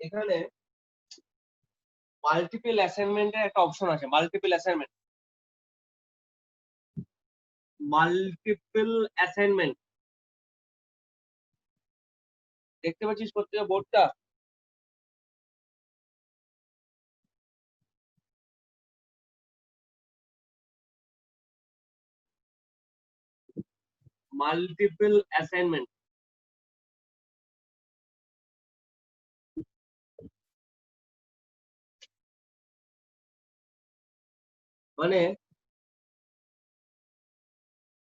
এখানে মাল্টিপল অ্যাসাইনমেন্টের একটা অপশন আছে, মাল্টিপল অ্যাসাইনমেন্ট। মাল্টিপল অ্যাসাইনমেন্ট দেখতে পাচ্ছিস প্রত্যেকটা বোর্ডটা? মাল্টিপল অ্যাসাইনমেন্ট মানে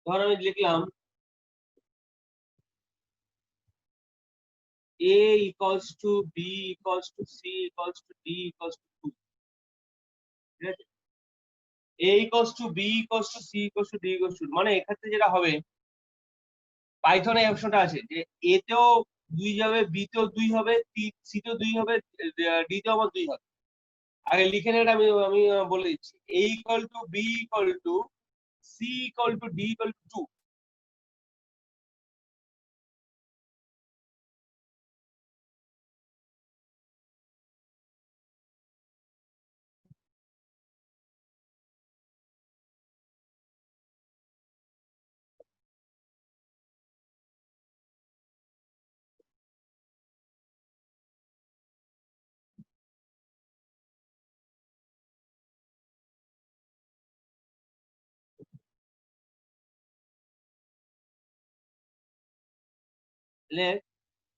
ধর আমি লিখলাম a equals to b equals to c equals to d equals to 2, ঠিক আছে? a equals to b equals to c equals to d equals to, মানে এক্ষেত্রে যেটা হবে, পাইথনে এই অপশনটা আছে যে a তেও 2 যাবে, b তেও 2 হবে, c তেও 2 হবে, d তেও আবার 2 হবে। আগে লিখে নেন, আমি আমি বলে দিচ্ছি। a equal to b equal to c equal to d equal to 2।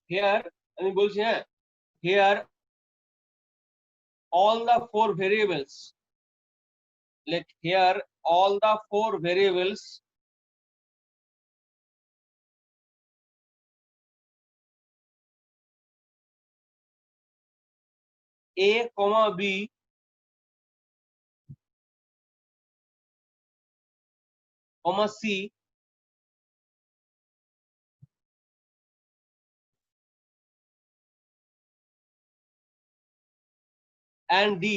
here আমি বলছি, হ্যাঁ, here all the 4 variables, let here all the 4 variables a comma b comma c and d,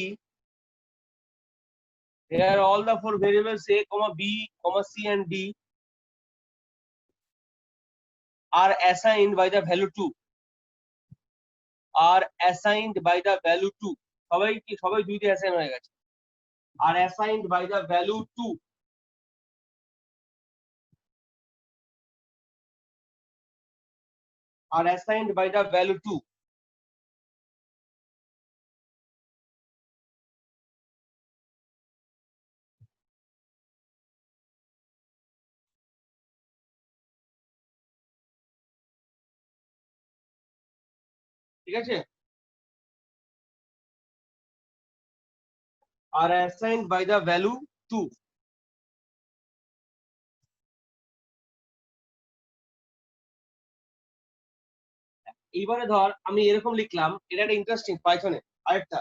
here all the 4 variables a comma b comma c and d are assigned by the value 2, are assigned by the value 2। সবাই কি সবাই 2 দিয়ে assign হয়ে গেছে। are assigned by the value 2, are assigned by the value 2। ঠিক আছে, are assigned by the value 2। এইবারে ধর আমি এরকম লিখলাম, এটা একটা ইন্টারেস্টিং পাইথনে আরেকটা,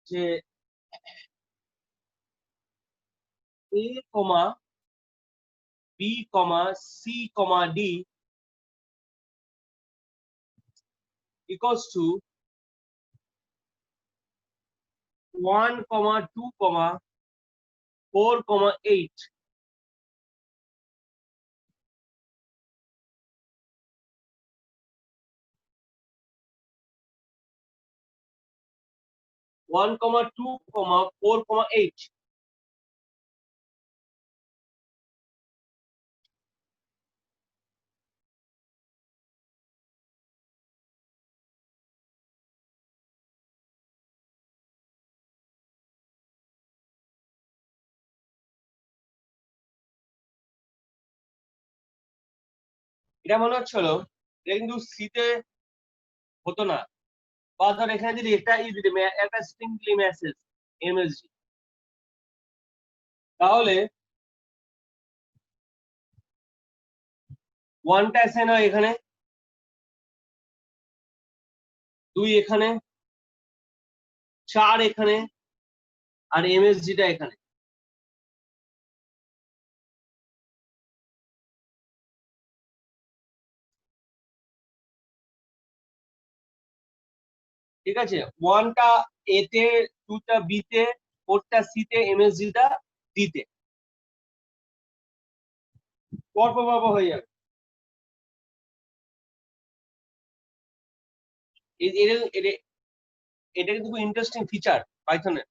যে a comma b comma c comma d equals to 1 comma 2 comma 4 comma 8। 1 comma 2 comma 4 comma 8। এটা মনে হচ্ছিল এটা কিন্তু সিতে হতো না, বা ধর এখানে যদি এটা যদি একটা স্ট্রিংলি মেসেজ এমএসজি, তাহলে 1টা অ্যাসাইন হয় এখানে, 2 এখানে, 4 এখানে, আর এমএসজিটা এখানে। ঠিক আছে, 1টা এ তে, 2টা বি তে, 4টা সি তে, এমএসজিটা ডি তে, পর পর হয়ে যাবে। এটা কিন্তু খুব ইন্টারেস্টিং ফিচার পাইথনের।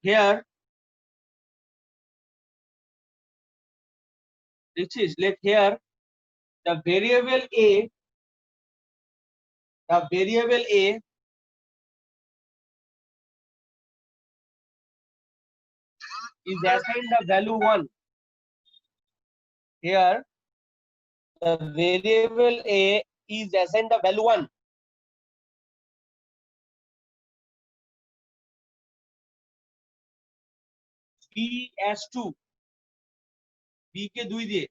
Here, let here the variable a is assigned the value 1. Here the variable a is assigned the value 1. b as 2, b के 2 दिए,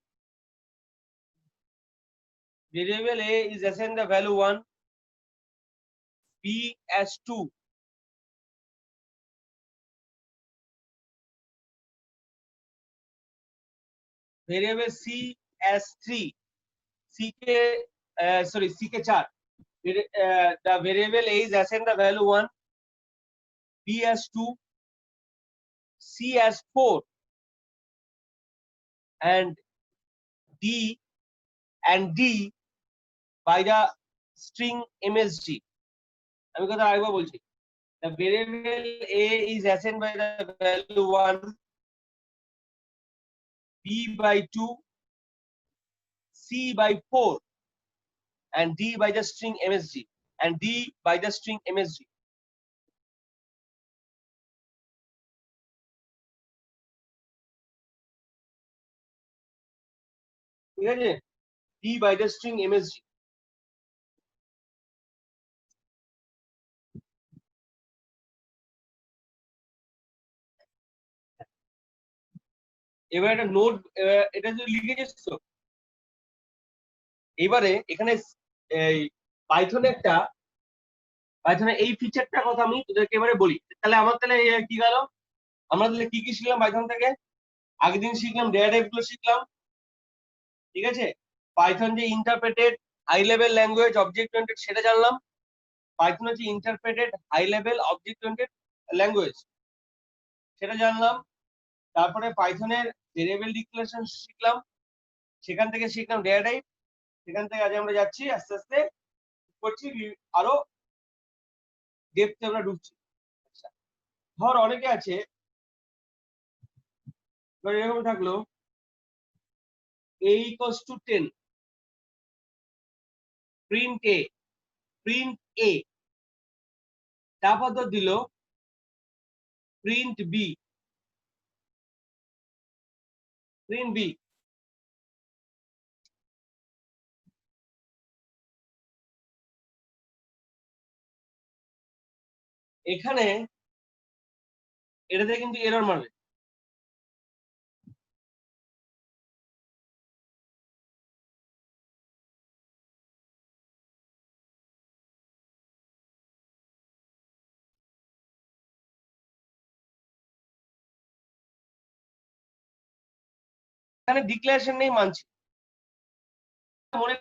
variable a is assigned the value 1, b as 2, variable c as 3, c के c के 4, the variable a is assigned the value 1, b as 2, c as 4, and d by the string msg. আমি কথা আরেকবার বলছি, the variable a is assigned by the value 1, b by 2, c by 4, and d by the string msg, and d by the string msg. ঠিক আছে, d by the string msg. এবার একটা note, এটা যদি লিখেছিস তো, এবারে এখানে এই পাইথনের এই ফিচারটার কথা আমি তোদেরকে এবারে বলি। তাহলে আমার তাহলে কি গেল, আমরা তাহলে কি কি শিখলাম পাইথন থেকে? আগের দিন শিখলাম ডেটা টাইপ গুলো শিখলাম, ঠিক আছে। পাইথন যে interpreted high level language object oriented সেটা জানলাম। পাইথন হচ্ছে interpreted high level object oriented language, সেটা জানলাম। তারপরে পাইথনের ভেরিয়েবল ডিক্লারেশন শিখলাম, সেখান থেকে শিখলাম ডেটা টাইপ, সেখান থেকে আজ আমরা যাচ্ছি আস্তে আস্তে করছি আরো ডেপথে আমরা ঢুকছি। আচ্ছা, ধর অনেকে আছে এরকম থাকলো a equals to 10, print a, তারপর তো দিল প্রিন্ট b, এখানে এটাতে কিন্তু এরর মারবে। এখানে ডিক্লারেশন নেই মানছি, মনে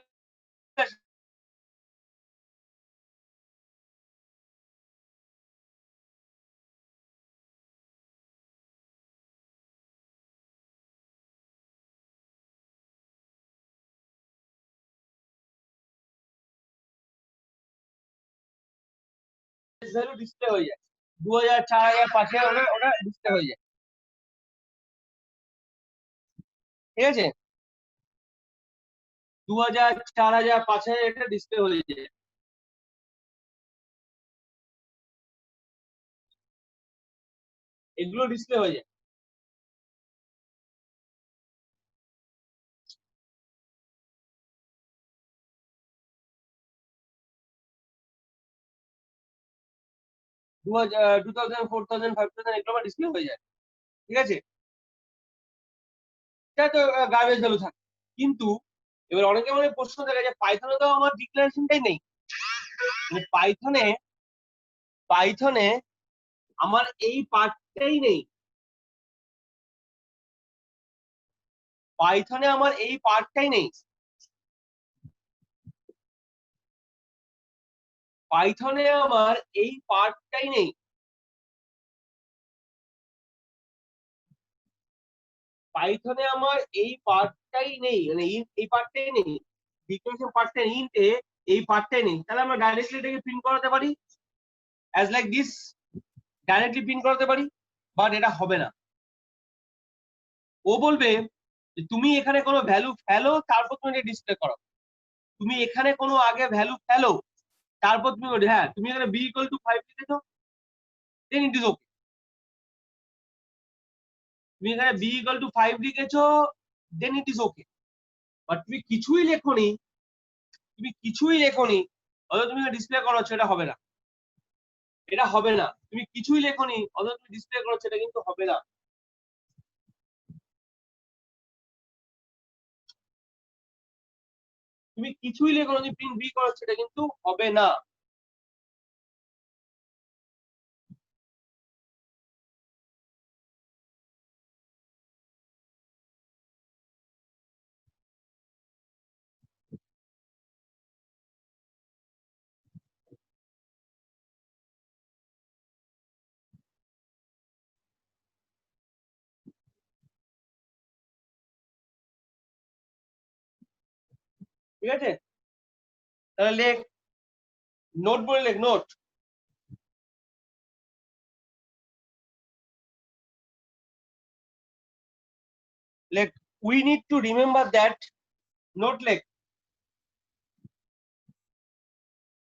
ভ্যালু ডিসপ্লে হয়ে যায় 2000 4000 5000 ওটা ডিসপ্লে হয়ে যায়, ঠিক আছে। 2000 4000 5000 এটা ডিসপ্লে হয়ে যায়, এগুলো ডিসপ্লে হয়ে যায়। দু 2000 4000 5000 এগুলো আমার ডিসপ্লে হয়ে যায়, ঠিক আছে। এটা তো গার্বেজ ভ্যালু থাকে, কিন্তু এবার অনেকে প্রশ্ন থাকে যে পাইথনে তো আমার ডিক্লারেশনটাই নেই, পাইথনে পাইথনে আমার এই পার্টটাই নেই, পাইথনে আমার এই পার্টটাই নেই, পাইথনে আমার এই পার্টটাই নেই। পাইথনে আমার এই পার্টটাই নেই, মানে এই পার্টটাই নেই, ডিক্লারেশন পার্টটা ইন্টে এই পার্টটাই নেই। তাহলে আমরা ডাইরেক্টলি এটাকে প্রিন্ট করাতে পারি as like this, directly print করাতে পারি, বাট এটা হবে না। ও বলবে যে তুমি এখানে কোনো ভ্যালু ফেলো, তারপর তুমি এটা ডিসপ্লে করো। তুমি এখানে কোনো আগে ভ্যালু ফেলো, তারপর তুমি হ্যাঁ তুমি এখানে বি ইকুয়াল টু 5 লিখেছো, দেন ইট ইজ ওকে। তুমি এখানে বি ইকুয়াল টু 5 লিখেছো, দেন ইট ইজ ওকে। বাট তুমি কিছুই লেখোনি, তুমি কিছুই লেখোনি, অথচ তুমি ডিসপ্লে করাচ্ছ, এটা হবে না, এটা হবে না। তুমি কিছুই লেখোনি অথচ তুমি ডিসপ্লে করাচ্ছ, এটা কিন্তু হবে না। তুমি কিছুই লেখোনি, তুমি প্রিন্ট বি করাচ্ছ, এটা কিন্তু হবে না। ঠিক আছে, তাহলে লেখ, নোট বলে লেখ, নোট। লেখ, we need to remember that, note লেখ,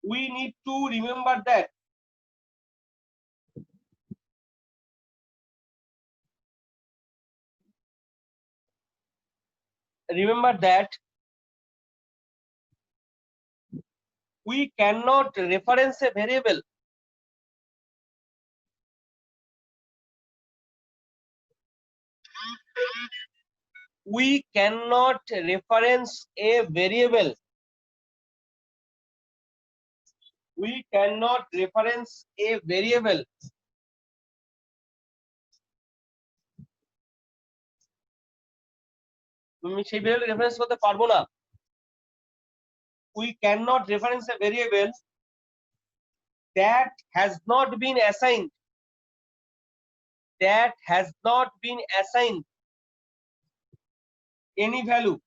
we need to remember that remember that we cannot reference a variable, we cannot reference a variable, we cannot reference a variable, তুমি সেই ভেরিয়েবল রেফারেন্স করতে পারবো না। we cannot reference a variable that has not been assigned, that has not been assigned any value,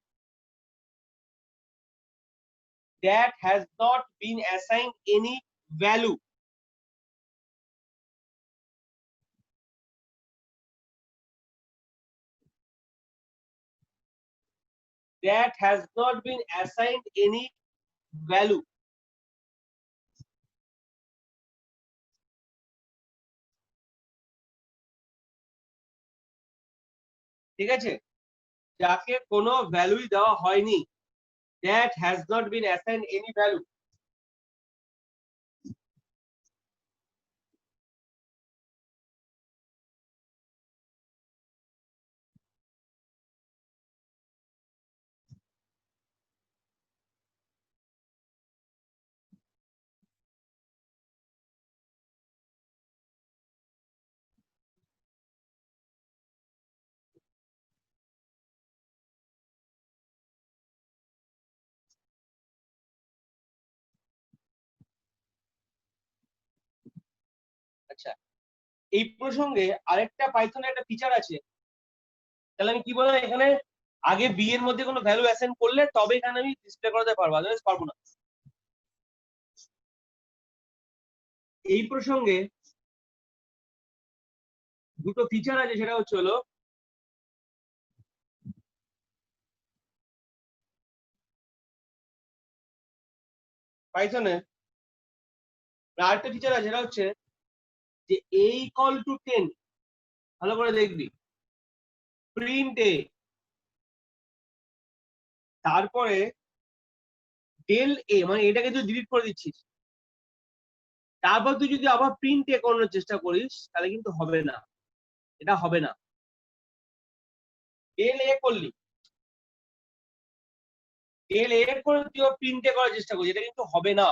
that has not been assigned any value, that has not been assigned any value। ঠিক আছে, যাকে কোনো ভ্যালুই দেওয়া হয়নি, that has not been assigned any value। আচ্ছা, এই প্রসঙ্গে আরেকটা পাইথনে একটা ফিচার আছে। তাহলে আমি কি বললাম, এখানে আগে বি এর মধ্যে কোনো ভ্যালু অ্যাসাইন করলে তবে এখানে আমি ডিসপ্লে করাতে পারবো, আদারওয়াইজ পারবো না। এই প্রসঙ্গে দুটো ফিচার আছে, সেটা হচ্ছে হলো পাইথনে আরেকটা ফিচার আছে, সেটা হচ্ছে যে a ইকুয়াল টু 10, ভালো করে দেখবি, প্রিন্ট এ, তারপরে ডেল এ, মানে এটাকে তুই ডিলিট করে দিচ্ছিস, তারপর তুই যদি আবার প্রিন্ট এ করানোর চেষ্টা করিস, তাহলে কিন্তু হবে না, এটা হবে না। ডেল এ করলি, ডেল এ করে তুই প্রিন্ট এ করার চেষ্টা করছিস, এটা কিন্তু হবে না,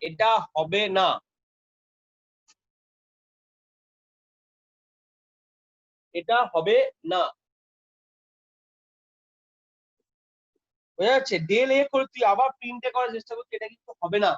এটা হবে না। এটা হবে না, বোঝা যাচ্ছে? ডেল এ করে তুই আবার প্রিন্টে করার চেষ্টা করছিস, এটা কিন্তু হবে না।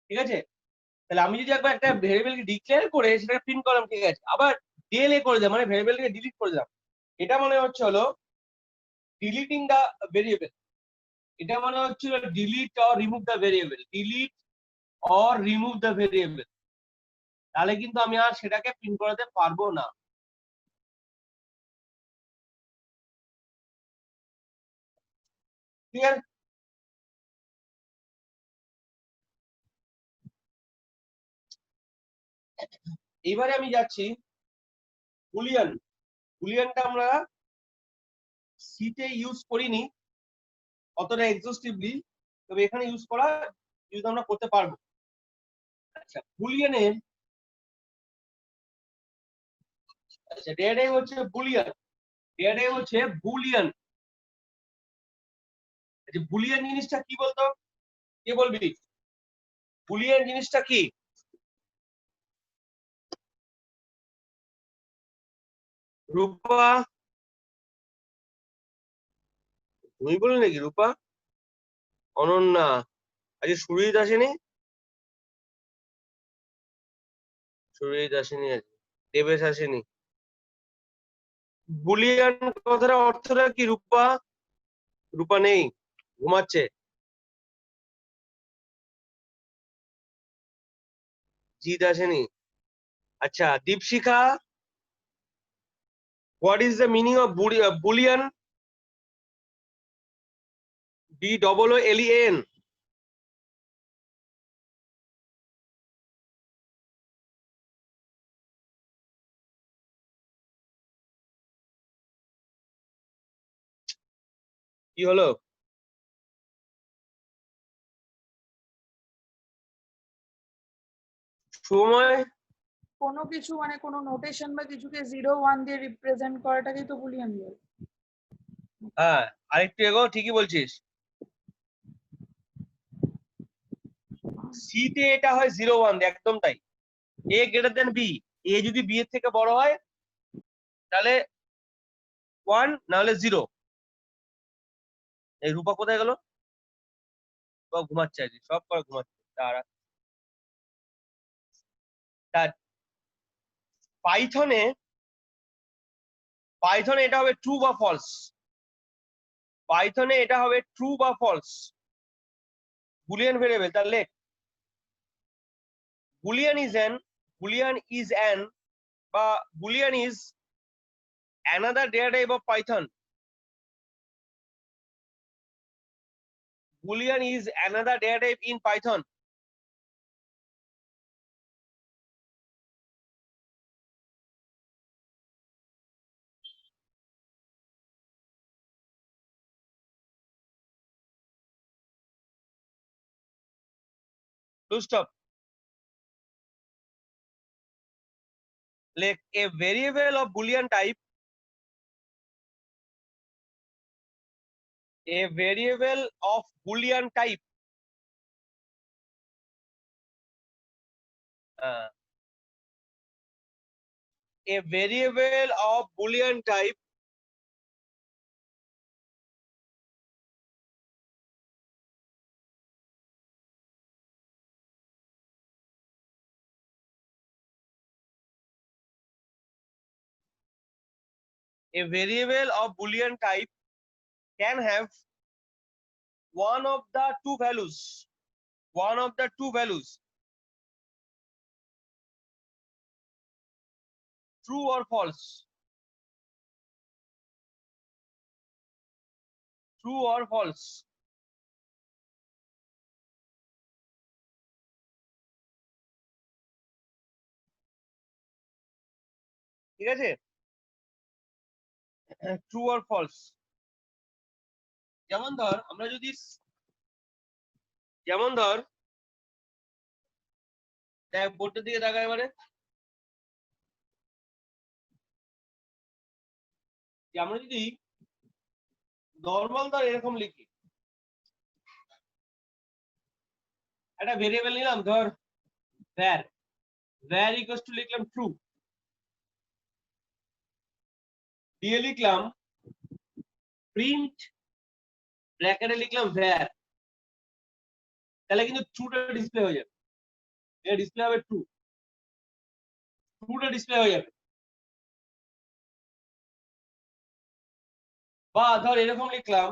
ঠিক আছে, তাহলে আমি যদি একবার একটা ভেরিয়েবলকে ডিক্লেয়ার করে সেটা প্রিন্ট করলাম, ঠিক আছে, আবার ডেল এ করে দিলাম, মানে ভেরিয়েবলকে ডিলিট করে দিলাম, এটা মনে হচ্ছে হলো ডিলিটিং দা ভেরিয়েবল। এটা মনে হচ্ছিল delete or remove the variable, delete or remove the variable. তাহলে কিন্তু আমি আর সেটাকে প্রিন্ট করাতে পারবো না। ক্লিয়ার? এবারে আমি যাচ্ছি বুলিয়ান। বুলিয়ানটা আমরা সিতে ইউজ করিনি অতটা এক্সস্টিভলি, তবে এখানে ইউজ করা ইউজ আমরা করতে পারবো। আচ্ছা, বুলিয়ানের আচ্ছা ডেটা টাইপ হচ্ছে বুলিয়ান, ডেটা টাইপ হচ্ছে বুলিয়ান। আচ্ছা, বুলিয়ান জিনিসটা কি বলতো? কে বলবি বুলিয়ান জিনিসটা কি? রূপা, তুমি বললে নাকি রূপা? অনন্যা, আজকে সুরজিৎ আসেনি? সুরজিৎ আসেনি আজকে, দেবেশ আসেনি। বুলিয়ান কথাটা অর্থটা কি রূপা? রূপা নেই, ঘুমাচ্ছে। জিৎ আসেনি। আচ্ছা Dipshikha, what is the meaning of Boolean? BOOLEN। কি হলো? সময়, কোনো কিছু মানে কোনো নোটেশন বা কিছুকে 0 1 দিয়ে রিপ্রেজেন্ট করাটাকেই তো বুলিয়ান বলে। হ্যাঁ আরেকটু এগো, ঠিকই বলছিস। সি তে এটা হয় 0 1, একদম তাই। এ গ্রেটার দেন বি, এ যদি বি এর থেকে বড় হয় তাহলে 1, নাহলে 0। এই রূপা কোথায় গেল? সব ঘুমাচ্ছে আজকে, সব করে ঘুমাচ্ছে তারা। পাইথনে, পাইথনে এটা হবে ট্রু বা ফলস। পাইথনে এটা হবে ট্রু বা ফলস, বুলিয়ান ভেরিয়েবল। তাহলে Boolean is an, Boolean is an বা Boolean is another data type of Python. Boolean is another data type in Python. Full stop. Like a variable of Boolean type. A variable of Boolean type. A variable of Boolean type a variable of Boolean type can have one of the two values. One of the two values. True or false? True or false? ঠিক আছে? True or false? যেমন ধর আমরা যদি দেখ বোর্ডের দিকে তাকা এবারে, যে আমরা যদি নর্মাল ধর এরকম লিখি, একটা ভেরিয়েবল নিলাম ধর var ইকুয়ালস টু লিখলাম ট্রু, দিয়ে লিখলাম প্রিন্ট ব্র্যাকেটে লিখলাম var, তাহলে কিন্তু ট্রুটা ডিসপ্লে হয়ে যাবে। এটা ডিসপ্লে হবে ট্রুটা ডিসপ্লে হয়ে যাবে। বা ধর এরকম লিখলাম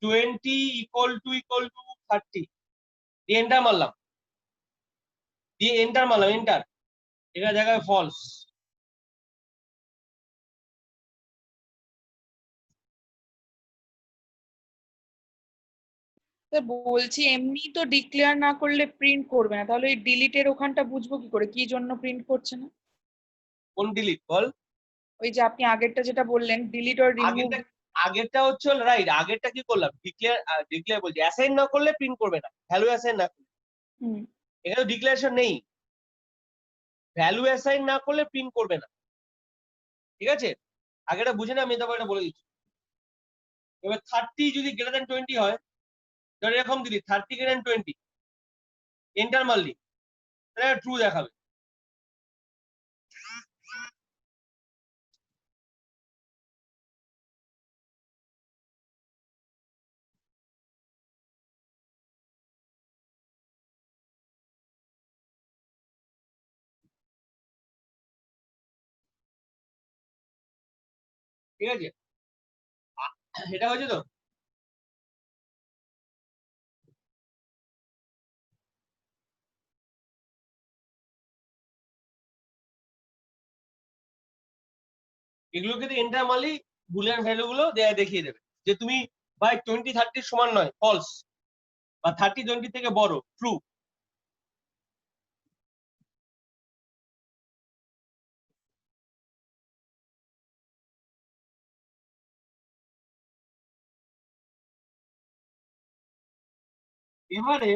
20 ইকুয়াল টু 30, দিয়ে এন্টার মারলাম, এন্টার এখানে জায়গায় ফলস। বলছি এমনি তো ডিক্লেয়ার না করলে প্রিন্ট করবে না, তাহলে এই ডিলিটের ওখানটা বুঝবো কি করে কি জন্য প্রিন্ট করছে না? কোন ডিলিট বল? ওই যে আপনি আগেরটা যেটা বললেন ডিলিট অর রিমুভ। আগেরটা হচ্ছে রাইট, আগেরটা কি করলাম ডিক্লেয়ার বলছি, অ্যাসাইন না করলে প্রিন্ট করবে না, ভ্যালু অ্যাসাইন না করলে। এখানে ডিক্লারেশন নেই, ভ্যালু অ্যাসাইন না করলে প্রিন্ট করবে না। ঠিক আছে, আগেটা বুঝে না, আমি তারপর এটা বলে দিচ্ছি। এবার 30 যদি গ্রেটার দ্যান 20 হয়, ধর এরকম দিলি 30 গ্রেটার দ্যান 20, এন্টার মারলি, তাহলে ট্রু দেখাবে। ঠিক আছে, এটা হয়েছে তো। এগুলোকে এন্টার মারলি বুলিয়ান ভ্যালু গুলো দেখিয়ে দেবে যে তুমি ভাই 20 30 সমান নয়, ফলস, বা 30 20 থেকে বড়, ট্রু। এবারে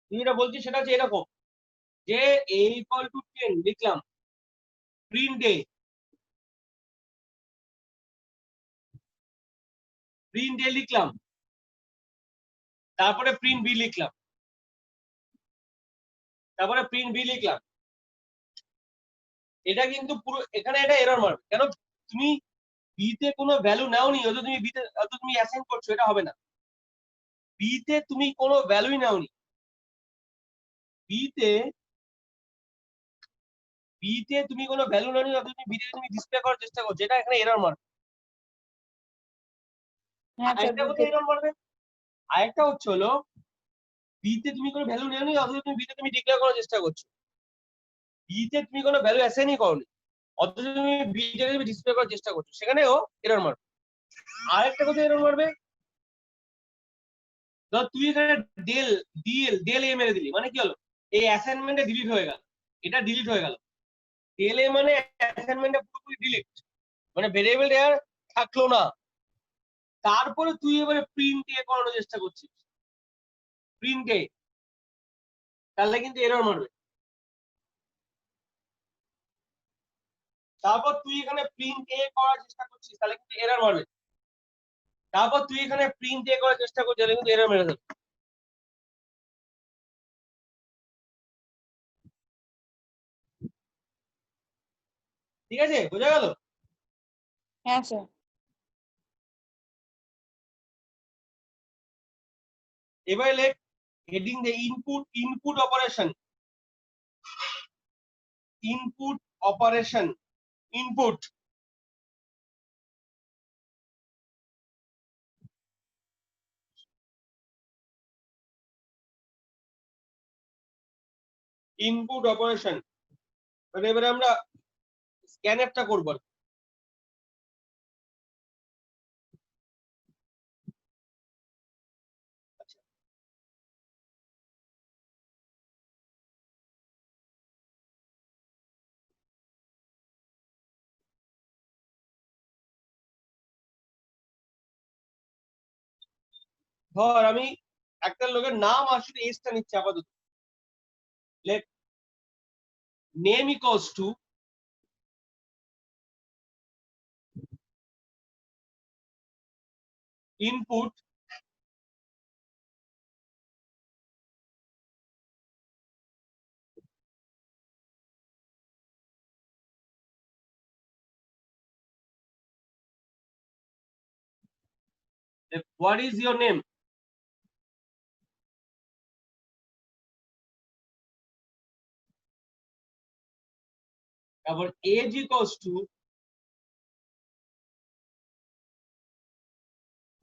তুই যেটা বলছিস সেটা হচ্ছে এরকম, যে a ইকুয়াল টু 10 লিখলাম, প্রিন্ট a, লিখলাম, তারপরে প্রিন্ট b লিখলাম, এটা কিন্তু পুরো এখানে এটা এরর মারবে। কেন? তুমি বি তে কোনো ভ্যালু নাওনি, অত তুমি বি তে তুমি অ্যাসাইন করছো, এটা হবে না। বি তে তুমি কোনো ভ্যালুই নাওনি, বি তে তুমি কোনো ভ্যালু নাওনি, অত তুমি বি তে তুমি ডিসপ্লে করার চেষ্টা করছো, এটা এখানে এরর মারবে। আরেকটা কোথায় এরর মারবে, আরেকটা হচ্ছে হলো বি তে তুমি কোনো ভ্যালু নেওনি, অথচ তুমি বি তে তুমি ডিক্লেয়ার করার চেষ্টা করছো, বি তে তুমি কোনো ভ্যালু অ্যাসাইনই করোনি, অথচ তুমি বি তে তুমি ডিসপ্লে করার চেষ্টা করছো, সেখানেও এরর মারবে। আরেকটা কোথায় এরর মারবে, ধর তুই এখানে ডেল এ মেরে দিলি, মানে কি হলো, এই অ্যাসাইনমেন্টে ডিলিট হয়ে গেল, এটা ডিলিট হয়ে গেল। ডেল এ মানে অ্যাসাইনমেন্টে পুরোপুরি ডিলিট, মানে ভেরিয়েবল আর থাকলো না। তারপরে তুই এবারে প্রিন্ট দিয়ে করানোর চেষ্টা করছিস, প্রিন্ট এ, তাহলে কিন্তু এরর মারবে। তারপর তুই এখানে প্রিন্ট এ করার চেষ্টা করছিস, তাহলে কিন্তু এরর মারবে। তারপর তুই এখানে প্রিন্ট এ করার চেষ্টা করছিস, তাহলে কিন্তু এরর মেরে দেবে। ঠিক আছে, বোঝা গেল? হ্যাঁ স্যার। এবারে লেখ হেডিং দে input operation. Input operation, input input operation. মানে এবারে আমরা স্ক্যানএফটা করবো। ধর আমি একটা লোকের নাম আর শুধু এসটা নিচ্ছি আপাতত। Let name equals to input what is your name. তারপর age equals to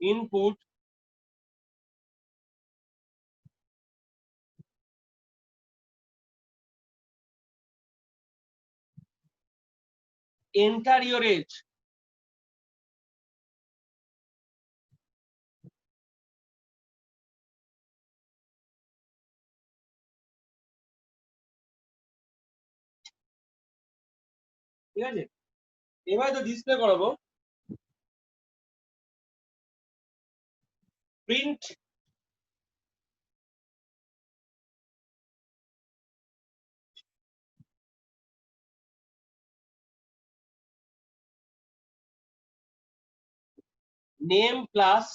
input enter your age. ঠিক আছে, এবার তো ডিসপ্লে করাবো। প্রিন্ট নেম প্লাস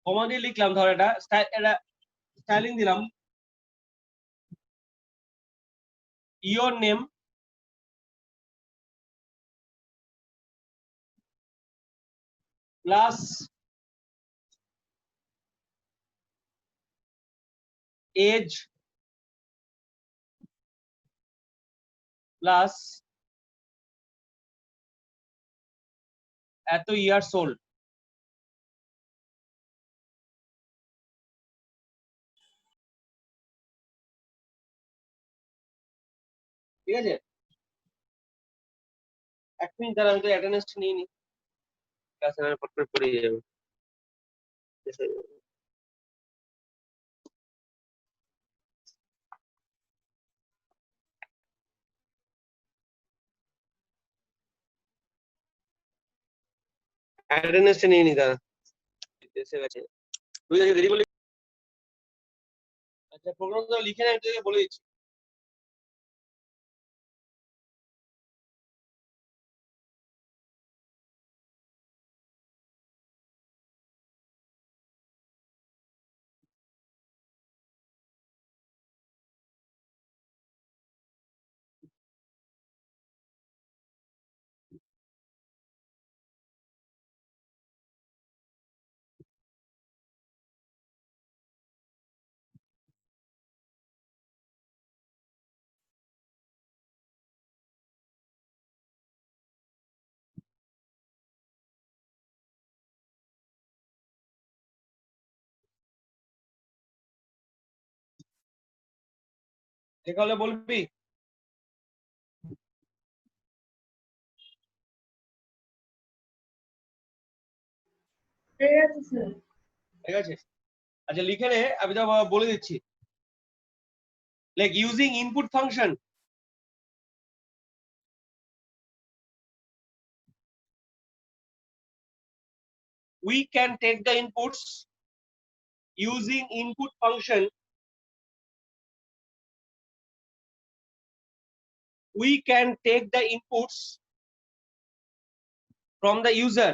কমা দিয়ে লিখলাম, ধর এটা স্টাইলিং দিলাম, your name plus age plus এত ইয়ার্স ওল্ড। ঠিক আছে, এক মিনিট দাঁড়া, আমি তো অ্যাটেন্ডেন্স নিয়ে নি, ক্লাসে পট করে পড়ে যাবে। অ্যাটেন্ডেন্সটা নিয়ে নি দাঁড়া, এসে গেছে। তুই আজকে দেরি বলি। আচ্ছা, প্রোগ্রাম তো লিখে না, আমি তোকে বলে দিচ্ছি। দেখা হলে বলবি। ঠিক আছে? আচ্ছা লিখে নে, আমি তো বলে দিচ্ছি। Like using input function, we can take the inputs using input function, we can take the inputs from the user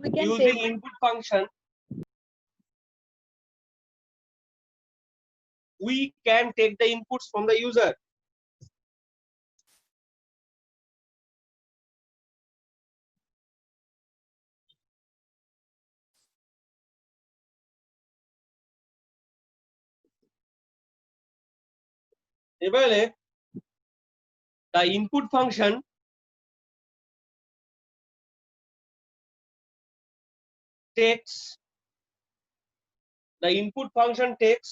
We can using take input function, we can take the inputs from the user. এবারে the input function takes, the input function takes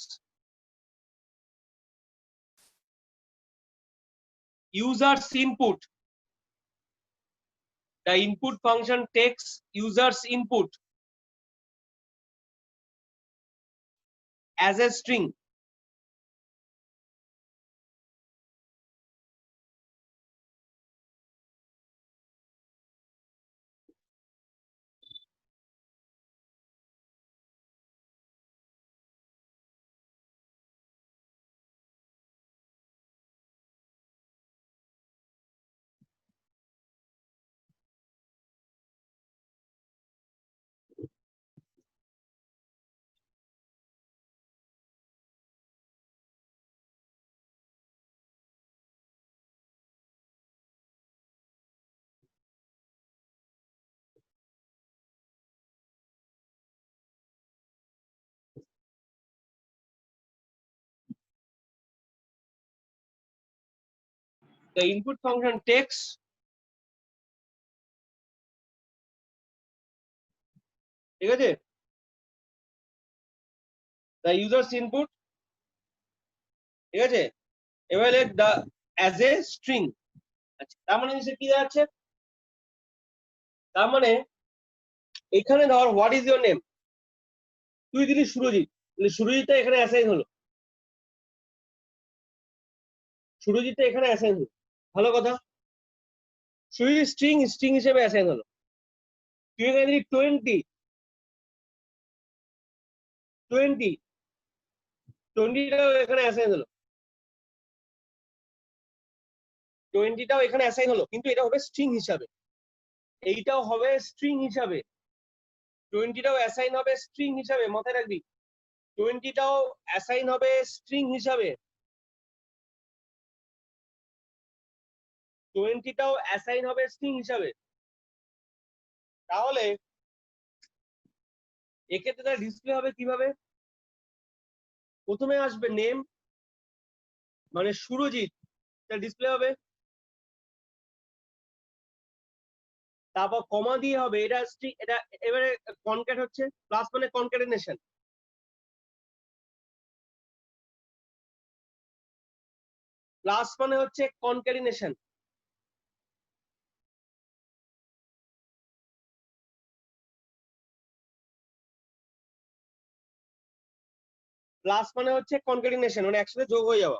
user's input, the input function takes user's input as a string, the input function takes, ঠিক আছে, the user's input, ঠিক আছে, এবারে the as a string। আচ্ছা তার মানে নিচে কি দাঁড়াচ্ছে, তার মানে এখানে ধর হোয়াট ইজ ইওর নেম, তুই দিলি সুরজিৎ, সুরজিৎটা এখানে অ্যাসাইন হলো, সুরজিৎটা এখানে অ্যাসাইন হলো, ভালো কথা, সুরজিৎ স্ট্রিং স্ট্রিং হিসেবে অ্যাসাইন হলো। তুই এখানে দিলি 20 20টাও এখানে অ্যাসাইন হলো, 20টাও এখানে অ্যাসাইন হলো, কিন্তু এটা হবে স্ট্রিং হিসাবে, এইটাও হবে স্ট্রিং হিসাবে, 20টাও অ্যাসাইন হবে স্ট্রিং হিসাবে, মাথায় রাখবি 20টাও অ্যাসাইন হবে স্ট্রিং হিসাবে, 20টাও অ্যাসাইন হবে স্ট্রিং হিসাবে। তাহলে এক্ষেত্রে তার ডিসপ্লে হবে কিভাবে, প্রথমে আসবে নেম মানে সুরজিৎ, তার ডিসপ্লে হবে, তারপর কমা দিয়ে হবে এটা এটা এবারে কনক্যাট হচ্ছে, প্লাস মানে কনক্যাটেনেশন, প্লাস মানে হচ্ছে কনক্যাটেনেশন, প্লাস মানে হচ্ছে কনক্যাটেনেশন মানে একসাথে যোগ হয়ে যাওয়া,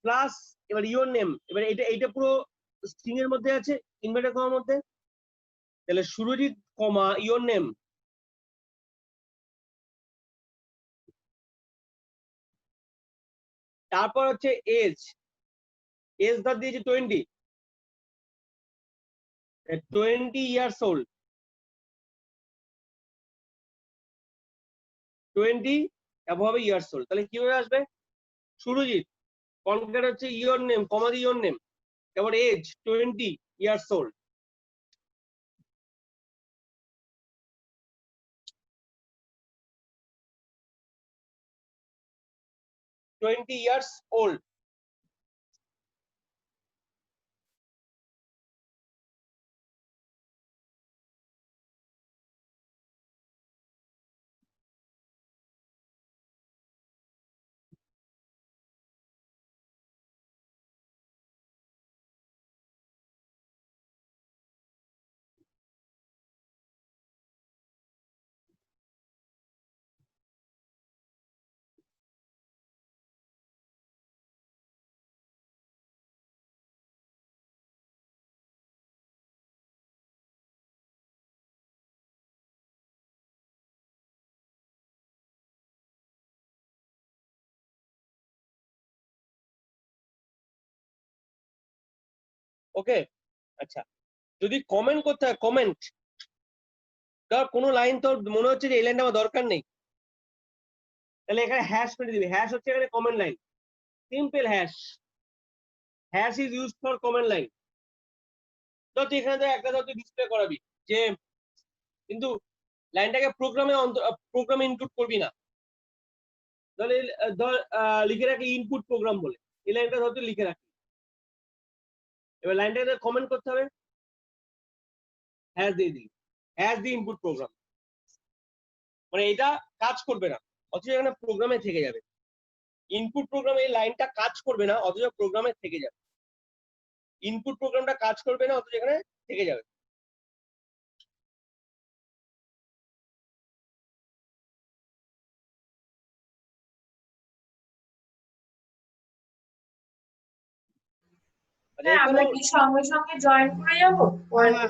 প্লাস এবার ইওর নেম, এবার এটা এইটা পুরো স্ট্রিং এর মধ্যে আছে, ইনভার্টেড কমার মধ্যে, তাহলে সুরজিৎ কমা ইওর নেম, তারপর হচ্ছে এজ, এজ ধর দিয়েছে 20 years old, 20 above years old, তাহলে কিভাবে আসবে, সুরজিৎ কনক্যাট হচ্ছে ইওর নেম কমা দিয়ে ইওর নেম, তারপর age 20 years old, 20 years old, okay, আচ্ছা যদি কমেন্ট করতে হয়, কমেন্ট ধর কোনো লাইন তোর মনে হচ্ছে যে এই লাইনটা আমার দরকার নেই, তাহলে এখানে হ্যাশ করে দিবি। হ্যাশ হচ্ছে এখানে comment line, simple hash. Hash is used for comment line. ধর তুই এখানে একটা ধর তুই ডিসপ্লে করাবি যে, কিন্তু লাইনটাকে প্রোগ্রামে ইনক্লুড করবি না, ধর ধর লিখে রাখি ইনপুট প্রোগ্রাম বলে, এই লাইনটা ধর তুই লিখে রাখি। এবার লাইনটাকে কমেন্ট করতে হবে, হ্যাশ দিয়ে দিলি, হ্যাশ দি ইনপুট প্রোগ্রাম, মানে এটা কাজ করবে না অথচ এখানে প্রোগ্রামে থেকে যাবে। ইনপুট প্রোগ্রামে এই লাইনটা কাজ করবে না অথচ প্রোগ্রামে থেকে যাবে। ইনপুট প্রোগ্রামটা কাজ করবে না অথচ এখানে থেকে যাবে। আচ্ছা হ্যাঁ, আমরা এখানেও কি সঙ্গে সঙ্গে জয়েন করে যাবো?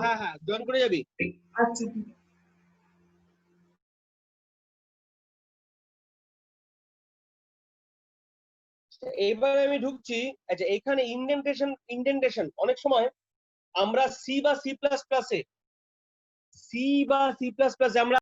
হ্যাঁ জয়েন করে যাবি। আচ্ছা ঠিক আছে। এবার আমি ঢুকছি। আচ্ছা এখানে ইন্ডেন্টেশন অনেক সময় আমরা সি বা সি প্লাস প্লাসে আমরা